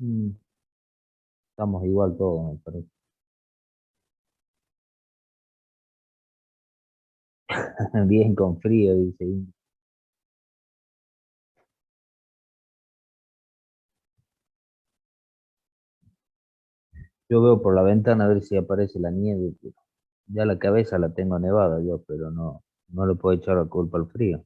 Mm, estamos igual todos, me parece. Bien con frío, dice. Yo veo por la ventana a ver si aparece la nieve. Ya la cabeza la tengo nevada yo, pero no le puedo echar la culpa al frío.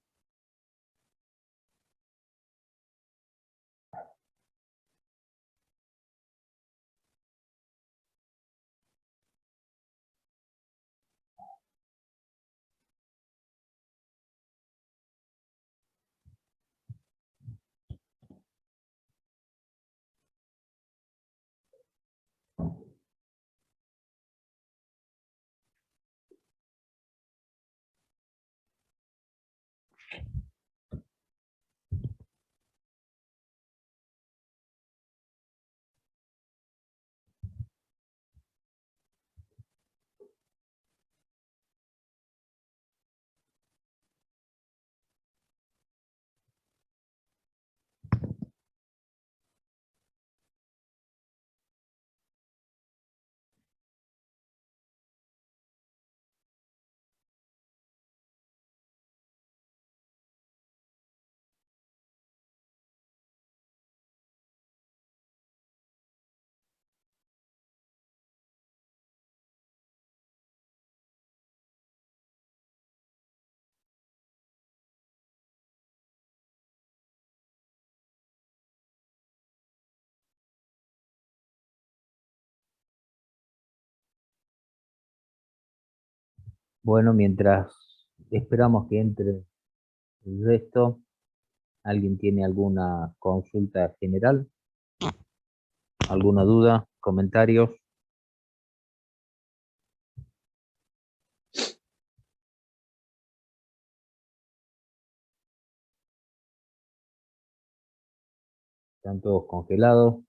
Bueno, mientras esperamos que entre el resto, ¿alguien tiene alguna consulta general? ¿Alguna duda? ¿Comentarios? ¿Están todos congelados?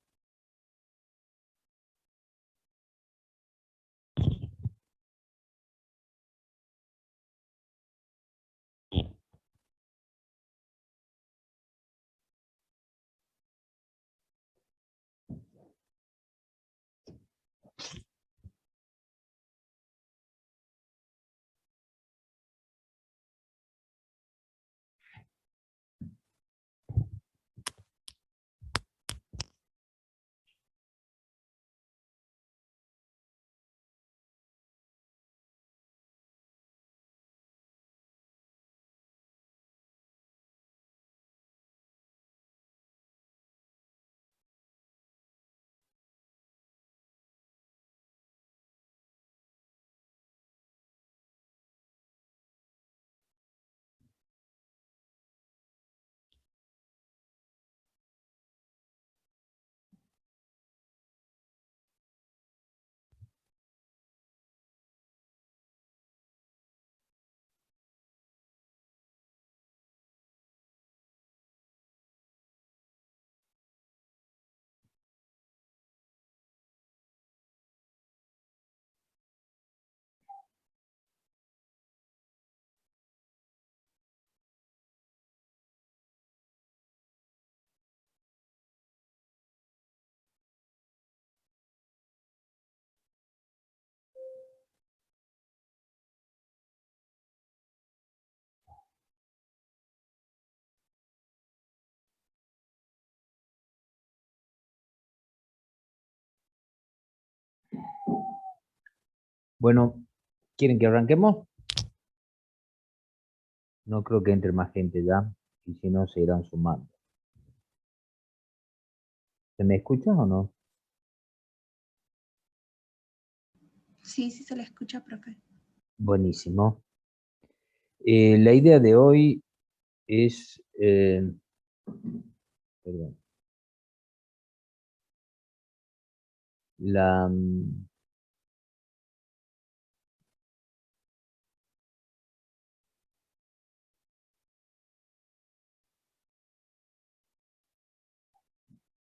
Bueno, ¿quieren que arranquemos? No creo que entre más gente ya, y si no, se irán sumando. ¿Se me escuchan o no? Sí, sí se le escucha, profe. Buenísimo. La idea de hoy es, perdón, la,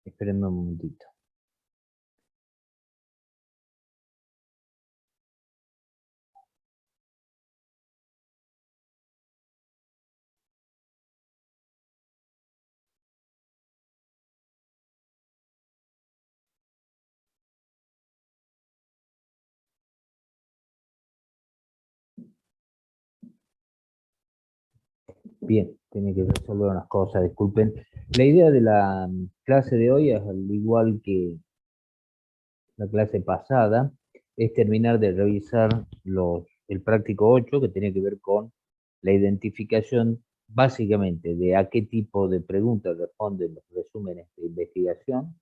espérenme un momentito. Bien, tiene que resolver unas cosas, disculpen. La idea de la clase de hoy, al igual que la clase pasada, es terminar de revisar el práctico 8, que tiene que ver con la identificación básicamente de a qué tipo de preguntas responden los resúmenes de investigación,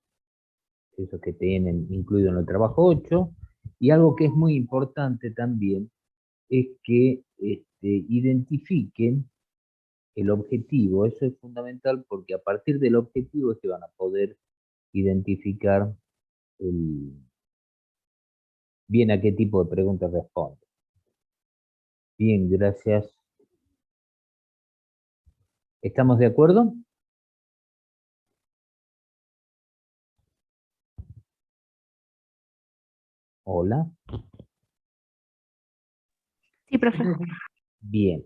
esos que tienen incluido en el trabajo 8, y algo que es muy importante también es que identifiquen el objetivo. Eso es fundamental porque a partir del objetivo es que van a poder identificar bien a qué tipo de preguntas responde. Bien, gracias. ¿Estamos de acuerdo? Hola. Sí, profe. Bien.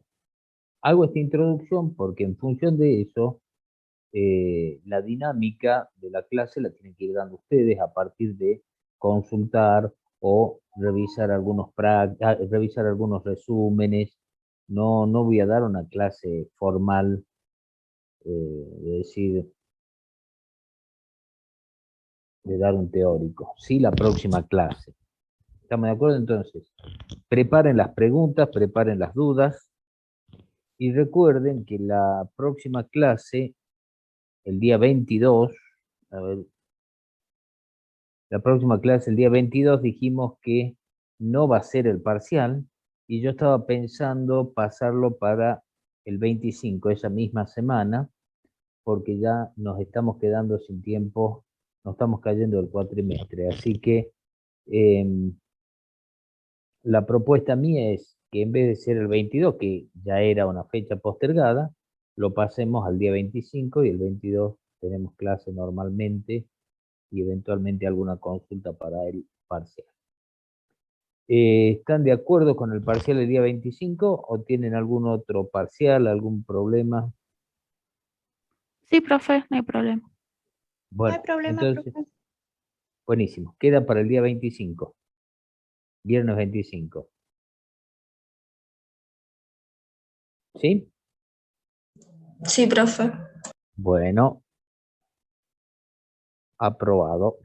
Hago esta introducción porque en función de eso, la dinámica de la clase la tienen que ir dando ustedes a partir de consultar o revisar revisar algunos resúmenes. No, no voy a dar una clase formal, de decir, de dar un teórico. Sí, la próxima clase. ¿Estamos de acuerdo? Entonces, preparen las preguntas, preparen las dudas y recuerden que la próxima clase, el día 22, a ver, la próxima clase, el día 22, dijimos que no va a ser el parcial y yo estaba pensando pasarlo para el 25, esa misma semana, porque ya nos estamos quedando sin tiempo, nos estamos cayendo del cuatrimestre. Así que la propuesta mía es que en vez de ser el 22, que ya era una fecha postergada, lo pasemos al día 25 y el 22 tenemos clase normalmente y eventualmente alguna consulta para el parcial. ¿Están de acuerdo con el parcial del día 25 o tienen algún otro parcial, algún problema? Sí, profe, no hay problema. No hay Bueno, problema, entonces, profe. buenísimo. Queda para el día 25, viernes 25. ¿Sí? Sí, profe. Bueno, aprobado.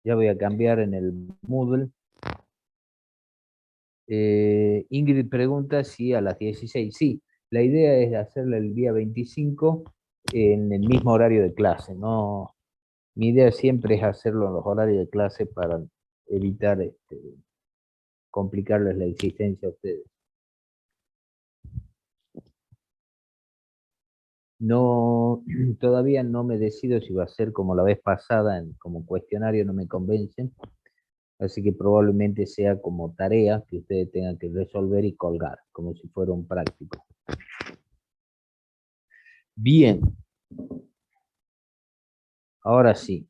Ya voy a cambiar en el Moodle. Ingrid pregunta si a las 16. Sí, la idea es hacerla el día 25 en el mismo horario de clase. No, mi idea siempre es hacerlo en los horarios de clase para evitar complicarles la existencia a ustedes. No, todavía no me decido si va a ser como la vez pasada, como cuestionario no me convencen, así que probablemente sea como tarea que ustedes tengan que resolver y colgar, como si fuera un práctico. Bien, ahora sí.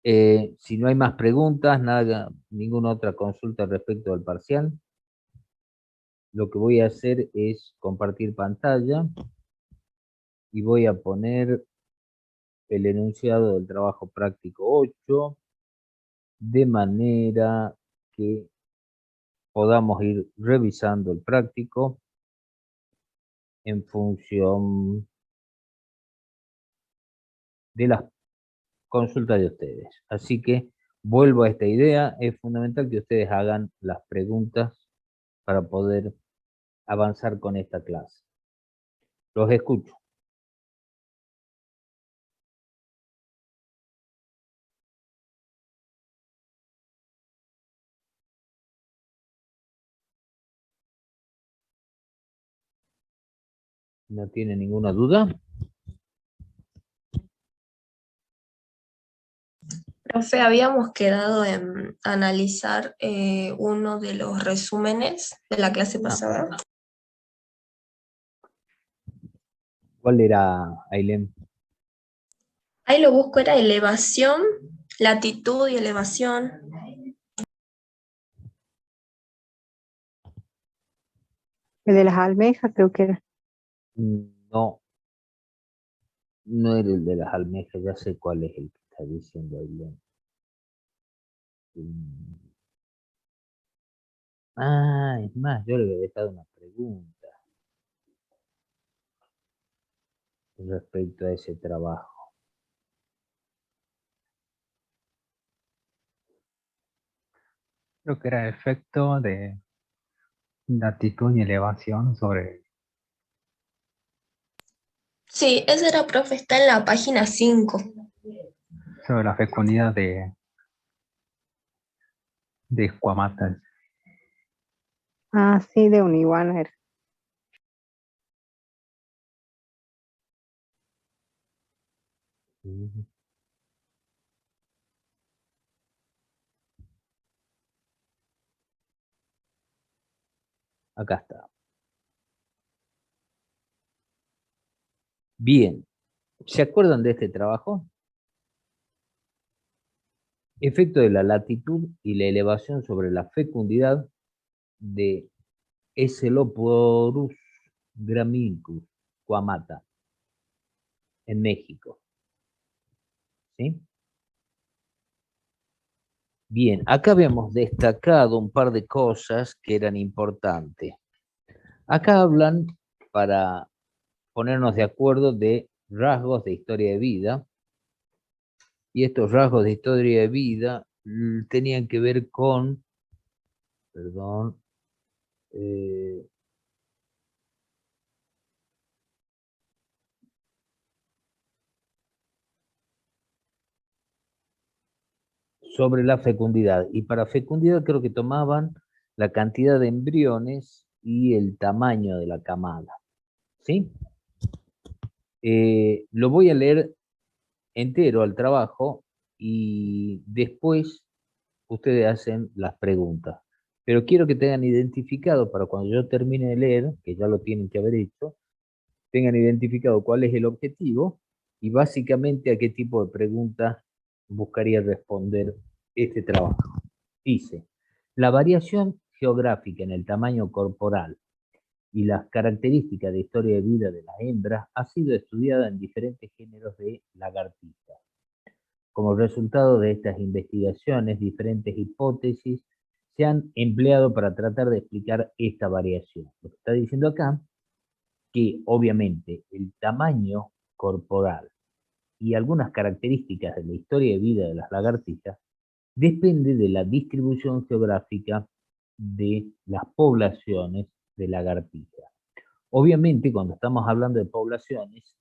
Si no hay más preguntas, nada, ninguna otra consulta respecto al parcial, lo que voy a hacer es compartir pantalla y voy a poner el enunciado del trabajo práctico 8 de manera que podamos ir revisando el práctico en función de las consultas de ustedes. Así que vuelvo a esta idea, es fundamental que ustedes hagan las preguntas para poder avanzar con esta clase. Los escucho. ¿No tiene ninguna duda? Profe, habíamos quedado en analizar uno de los resúmenes de la clase pasada. ¿Cuál era, Ailén? Ahí lo busco, era elevación, latitud y elevación. El de las almejas creo que era. No, no era el de las almejas, ya sé cuál es el que está diciendo Ailén. Ah, es más, yo le había dejado una pregunta respecto a ese trabajo. Creo que era efecto de latitud y elevación Sí, ese era, profe, está en la página 5. sobre la fecundidad de escuamatas. Ah, sí, de un iguana era. Ujú. Acá está. Bien, ¿se acuerdan de este trabajo? Efecto de la latitud y la elevación sobre la fecundidad de Esceloporus gramminicus squamata en México. ¿Sí? Bien, acá habíamos destacado un par de cosas que eran importantes. Acá hablan, para ponernos de acuerdo, de rasgos de historia de vida, y estos rasgos de historia de vida tenían que ver con, perdón, eh, sobre la fecundidad. Y para fecundidad creo que tomaban la cantidad de embriones y el tamaño de la camada. ¿Sí? Lo voy a leer entero al trabajo y después ustedes hacen las preguntas. Pero quiero que tengan identificado para cuando yo termine de leer, que ya lo tienen que haber hecho, tengan identificado cuál es el objetivo y básicamente a qué tipo de preguntas buscaría responder este trabajo. Dice, la variación geográfica en el tamaño corporal y las características de historia de vida de las hembras ha sido estudiada en diferentes géneros de lagartijas. Como resultado de estas investigaciones, diferentes hipótesis se han empleado para tratar de explicar esta variación. Lo que está diciendo acá, que obviamente el tamaño corporal y algunas características de la historia de vida de las lagartijas depende de la distribución geográfica de las poblaciones de lagartijas. Obviamente, cuando estamos hablando de poblaciones,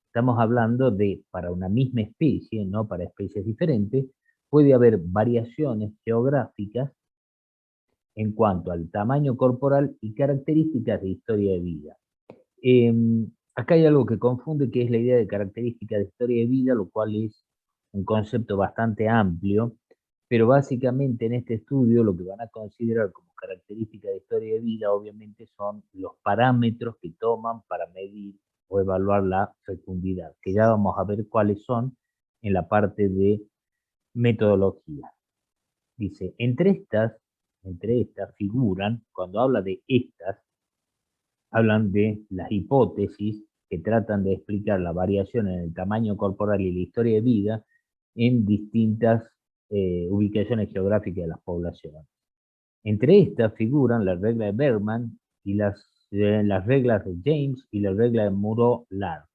estamos hablando de, para una misma especie, no para especies diferentes, puede haber variaciones geográficas en cuanto al tamaño corporal y características de historia de vida. Acá hay algo que confunde, que es la idea de características de historia de vida, lo cual es un concepto bastante amplio, pero básicamente en este estudio lo que van a considerar como características de historia de vida obviamente son los parámetros que toman para medir o evaluar la fecundidad, que ya vamos a ver cuáles son en la parte de metodología. Dice, entre estas figuran, cuando habla de estas, hablan de las hipótesis que tratan de explicar la variación en el tamaño corporal y la historia de vida en distintas ubicaciones geográficas de las poblaciones. Entre estas figuran la regla de Bergman y las reglas de James y la regla de Muro-Lark.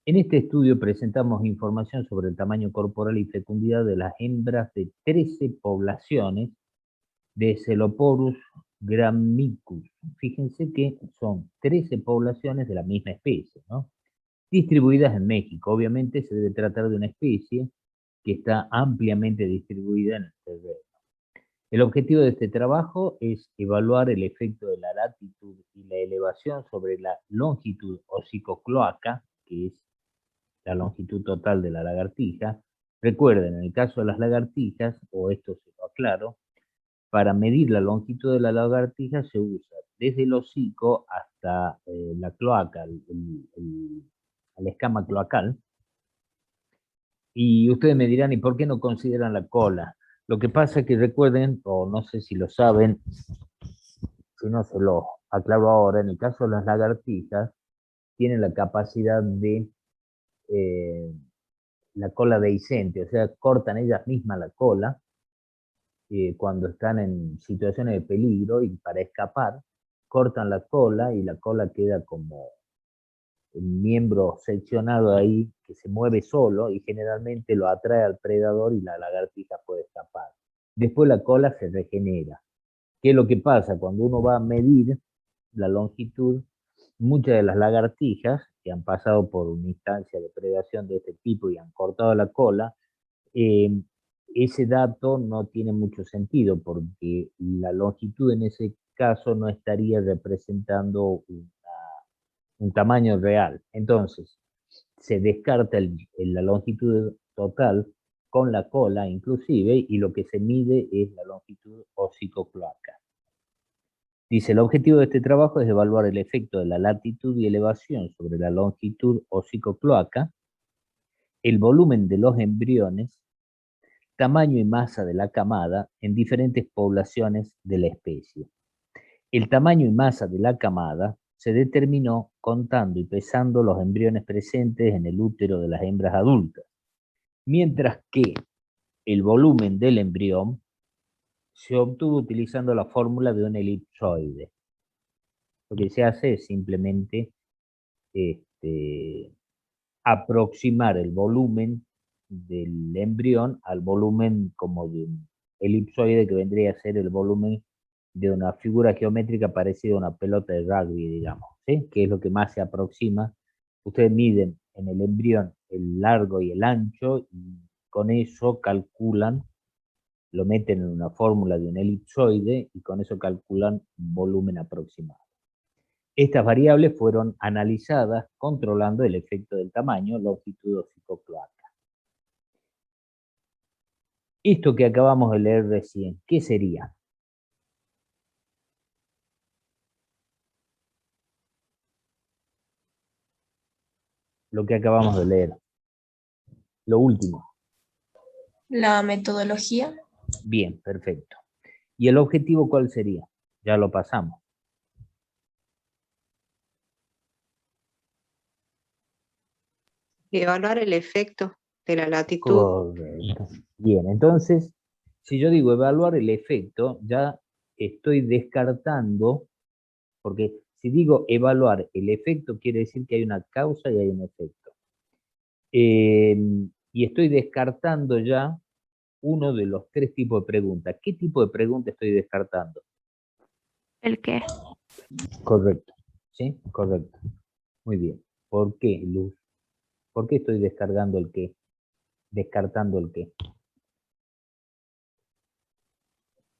En este estudio presentamos información sobre el tamaño corporal y fecundidad de las hembras de 13 poblaciones de Celoporus grammicus. Fíjense que son 13 poblaciones de la misma especie, ¿no? Distribuidas en México. Obviamente se debe tratar de una especie que está ampliamente distribuida en el terreno. El objetivo de este trabajo es evaluar el efecto de la latitud y la elevación sobre la longitud hocicocloaca, que es la longitud total de la lagartija. Recuerden, en el caso de las lagartijas, o esto se lo aclaro, para medir la longitud de la lagartija se usa desde el hocico hasta la cloaca, la escama cloacal. Y ustedes me dirán, ¿y por qué no consideran la cola? Lo que pasa es que recuerden, o no sé si lo saben, si no se lo aclaro ahora, en el caso de las lagartijas, tienen la capacidad de la cola dehiscente, o sea, cortan ellas mismas la cola cuando están en situaciones de peligro y para escapar, cortan la cola y la cola queda como un miembro seccionado ahí que se mueve solo y generalmente lo atrae al predador y la lagartija puede escapar. Después la cola se regenera. ¿Qué es lo que pasa? Cuando uno va a medir la longitud, muchas de las lagartijas que han pasado por una instancia de predación de este tipo y han cortado la cola, eh, ese dato no tiene mucho sentido porque la longitud en ese caso no estaría representando un tamaño real. Entonces, se descarta la longitud total con la cola inclusive y lo que se mide es la longitud hocicocloaca. Dice, el objetivo de este trabajo es evaluar el efecto de la latitud y elevación sobre la longitud hocicocloaca, el volumen de los embriones, tamaño y masa de la camada en diferentes poblaciones de la especie. El tamaño y masa de la camada se determinó contando y pesando los embriones presentes en el útero de las hembras adultas, mientras que el volumen del embrión se obtuvo utilizando la fórmula de un elipsoide. Lo que se hace es simplemente aproximar el volumen del embrión al volumen como de un elipsoide que vendría a ser el volumen de una figura geométrica parecida a una pelota de rugby, digamos, ¿sí? Que es lo que más se aproxima. Ustedes miden en el embrión el largo y el ancho y con eso calculan, lo meten en una fórmula de un elipsoide y con eso calculan un volumen aproximado. Estas variables fueron analizadas controlando el efecto del tamaño, longitud hocicocloaca. Esto que acabamos de leer recién, ¿qué sería? Lo que acabamos de leer. Lo último. La metodología. Bien, perfecto. ¿Y el objetivo cuál sería? Ya lo pasamos. Evaluar el efecto de la latitud. Correcto. Bien, entonces, si yo digo evaluar el efecto, ya estoy descartando, porque si digo evaluar el efecto, quiere decir que hay una causa y hay un efecto. Y estoy descartando ya uno de los tres tipos de preguntas. ¿Qué tipo de pregunta estoy descartando? ¿El qué? Correcto. ¿Sí? Correcto. Muy bien. ¿Por qué, Luz? ¿Por qué estoy descargando el qué? Descartando el qué.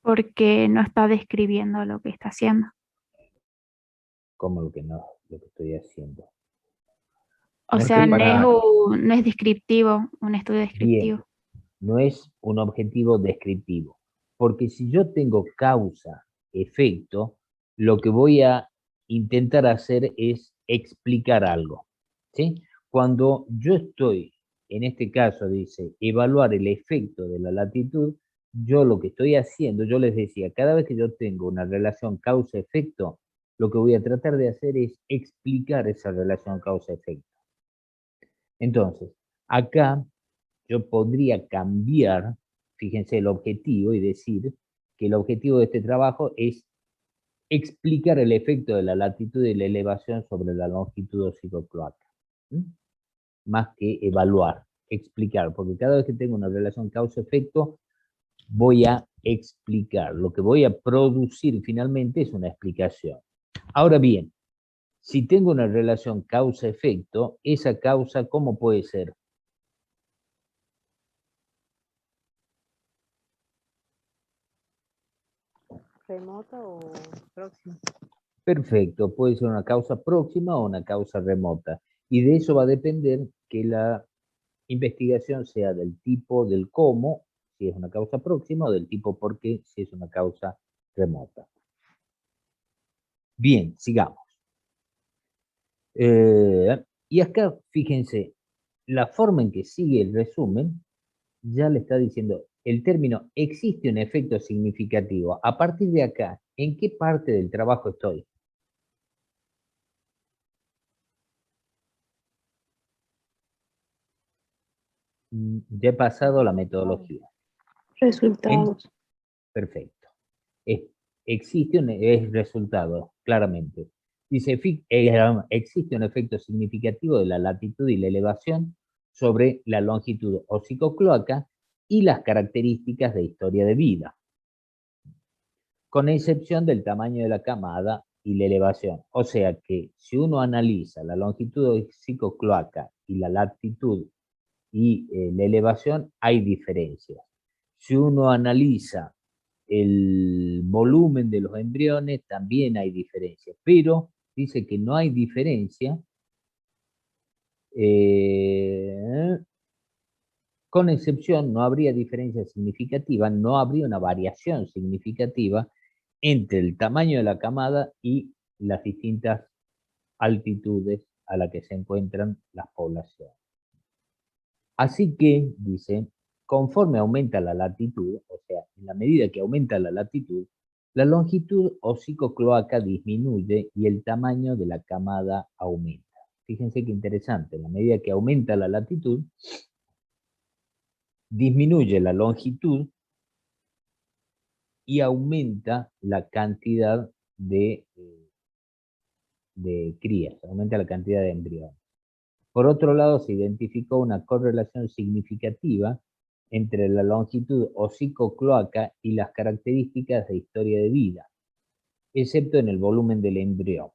Porque no está describiendo lo que está haciendo. ¿Cómo lo que no? Lo que estoy haciendo. O Porque sea, para, no es descriptivo, un estudio Bien. descriptivo. No es un objetivo descriptivo. Porque si yo tengo causa, efecto, lo que voy a intentar hacer es explicar algo. ¿Sí? Cuando yo estoy, en este caso dice, evaluar el efecto de la latitud, yo lo que estoy haciendo, yo les decía, cada vez que yo tengo una relación causa-efecto, lo que voy a tratar de hacer es explicar esa relación causa-efecto. Entonces, acá yo podría cambiar, fíjense, el objetivo y decir que el objetivo de este trabajo es explicar el efecto de la latitud y la elevación sobre la longitud hocicocloaca. Más que evaluar, explicar, porque cada vez que tengo una relación causa-efecto, voy a explicar. Lo que voy a producir finalmente es una explicación. Ahora bien, si tengo una relación causa-efecto, esa causa, ¿cómo puede ser? ¿Remota o próxima? Perfecto, puede ser una causa próxima o una causa remota. Y de eso va a depender que la investigación sea del tipo del cómo, si es una causa próxima, o del tipo por qué, si es una causa remota. Bien, sigamos. Y acá, fíjense, la forma en que sigue el resumen ya le está diciendo, el término existe un efecto significativo. A partir de acá, ¿en qué parte del trabajo estoy? Ya he pasado la metodología. En, Resultados. Perfecto. Existe es resultado, claramente. Dice, existe un efecto significativo de la latitud y la elevación sobre la longitud hocicocloaca y las características de historia de vida, con excepción del tamaño de la camada y la elevación. O sea que si uno analiza la longitud hocicocloaca y la latitud y la elevación, hay diferencias. Si uno analiza el volumen de los embriones, también hay diferencias, pero dice que no hay diferencia con excepción, no habría diferencia significativa, no habría una variación significativa entre el tamaño de la camada y las distintas altitudes a las que se encuentran las poblaciones. Así que, dice, conforme aumenta la latitud, o sea, en la medida que aumenta la latitud, la longitud hocicocloaca disminuye y el tamaño de la camada aumenta. Fíjense qué interesante, en la medida que aumenta la latitud, disminuye la longitud y aumenta la cantidad de crías, aumenta la cantidad de embriones. Por otro lado, se identificó una correlación significativa entre la longitud hocicocloaca y las características de historia de vida, excepto en el volumen del embrión.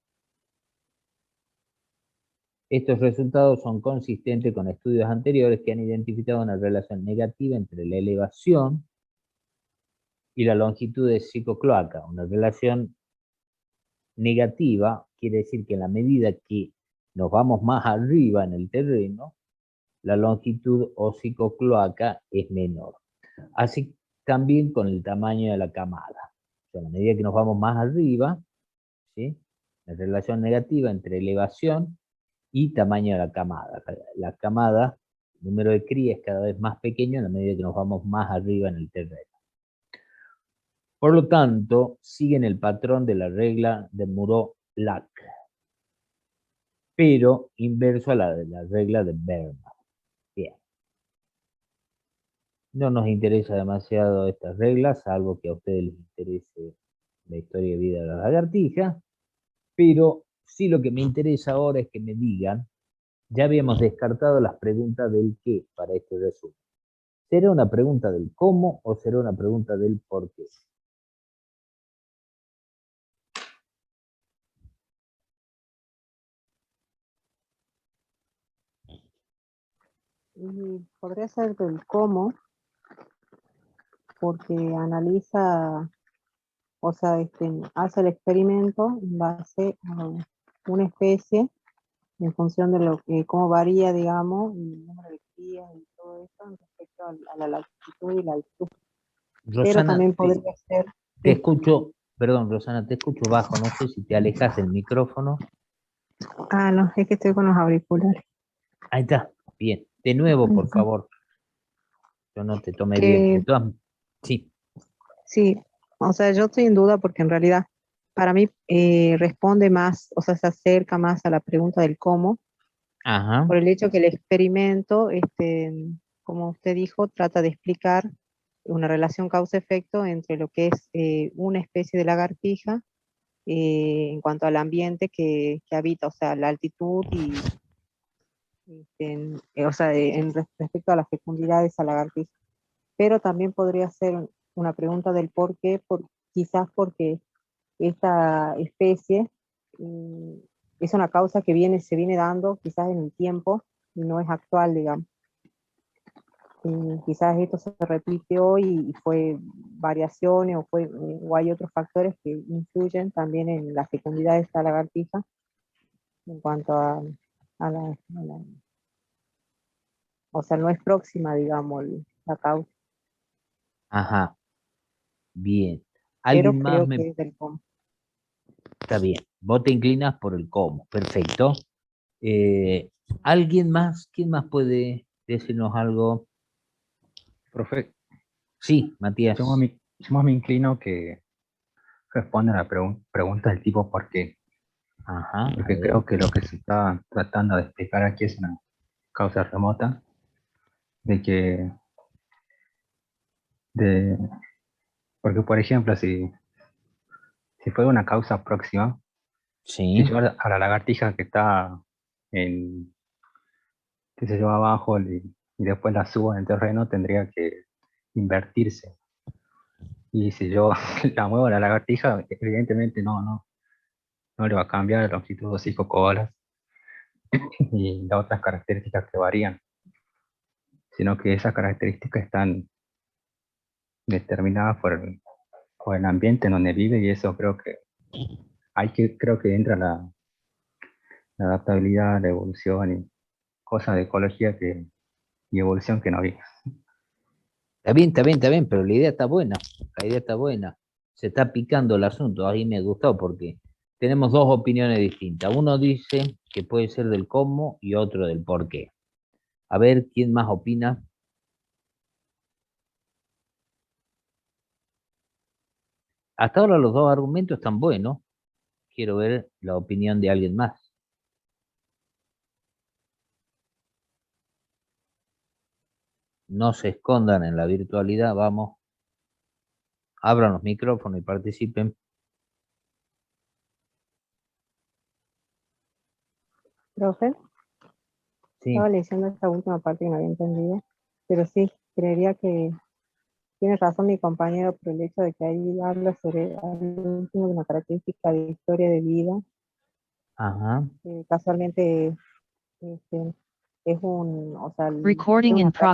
Estos resultados son consistentes con estudios anteriores que han identificado una relación negativa entre la elevación y la longitud de hocicocloaca. Una relación negativa quiere decir que en la medida que nos vamos más arriba en el terreno, la longitud hocicocloaca es menor. Así también con el tamaño de la camada. O sea, a medida que nos vamos más arriba, ¿sí?, la relación negativa entre elevación y tamaño de la camada. La camada, el número de crías es cada vez más pequeño a la medida que nos vamos más arriba en el terreno. Por lo tanto, siguen el patrón de la regla de Moreau-Lac, pero inverso a la de la regla de Bernoulli. Bien. No nos interesa demasiado estas reglas, salvo que a ustedes les interese la historia de vida de la lagartija, pero sí lo que me interesa ahora es que me digan, ya habíamos descartado las preguntas del qué para este resumen. ¿Será una pregunta del cómo o será una pregunta del por qué? Y podría ser del cómo, porque analiza, o sea, hace el experimento en base a una especie en función de lo que, cómo varía, digamos, el número de crías y todo eso en respecto a la latitud y la altitud. Pero Rosana, también podría ser... te escucho, perdón, Rosana, te escucho bajo, no sé si te alejas del micrófono. Ah, no, es que estoy con los auriculares. Ahí está, bien. De nuevo, por favor. Yo no te tomé bien. Sí. Sí, o sea, yo estoy en duda porque en realidad para mí responde más, o sea, se acerca más a la pregunta del cómo, Ajá. por el hecho que el experimento, como usted dijo, trata de explicar una relación causa-efecto entre lo que es una especie de lagartija en cuanto al ambiente que habita, o sea, la altitud y, o sea, respecto a la fecundidad de esa lagartija. Pero también podría ser una pregunta del por qué, quizás porque esta especie es una causa que se viene dando quizás en el tiempo y no es actual, digamos. Quizás esto se repitió y fue variaciones o hay otros factores que influyen también en la fecundidad de esta lagartija en cuanto a o sea, no es próxima, digamos, la causa, Ajá. Bien. pero ¿Alguien más creo me...? que es del cómo. Está bien. Vos te inclinas por el cómo. Perfecto. ¿Alguien más? ¿Quién más puede decirnos algo? Profe, Sí, Matías. yo más me inclino que responde a la pregunta del tipo ¿por qué? Ajá. A Porque ver. creo que lo que se está tratando de explicar aquí es una causa remota de que de Porque, por ejemplo, si fuera una causa próxima, Sí, si yo a la lagartija que está en, qué sé yo, abajo y después la subo en el terreno, tendría que invertirse. Y si yo la muevo a la lagartija, evidentemente no le va a cambiar la longitud de 5 colas y las otras características que varían, sino que esas características están determinadas por el ambiente en donde vive y eso creo que entra la adaptabilidad, la evolución y cosas de ecología y evolución que no vi. está bien, está bien, está bien, pero la idea está buena, la idea está buena. Se está picando el asunto, ahí me gustó porque tenemos dos opiniones distintas. Uno dice que puede ser del cómo y otro del por qué. A ver, ¿quién más opina? Hasta ahora los dos argumentos están buenos. Quiero ver la opinión de alguien más. No se escondan en la virtualidad, vamos, abran los micrófonos y participen. Profe, Sí, estaba leyendo esta última parte que no había entendido, pero sí, creería que tiene razón mi compañero por el hecho de que ahí habla sobre algo último de una característica de historia de vida, ajá. que casualmente este, es un, o sea, Recording es in una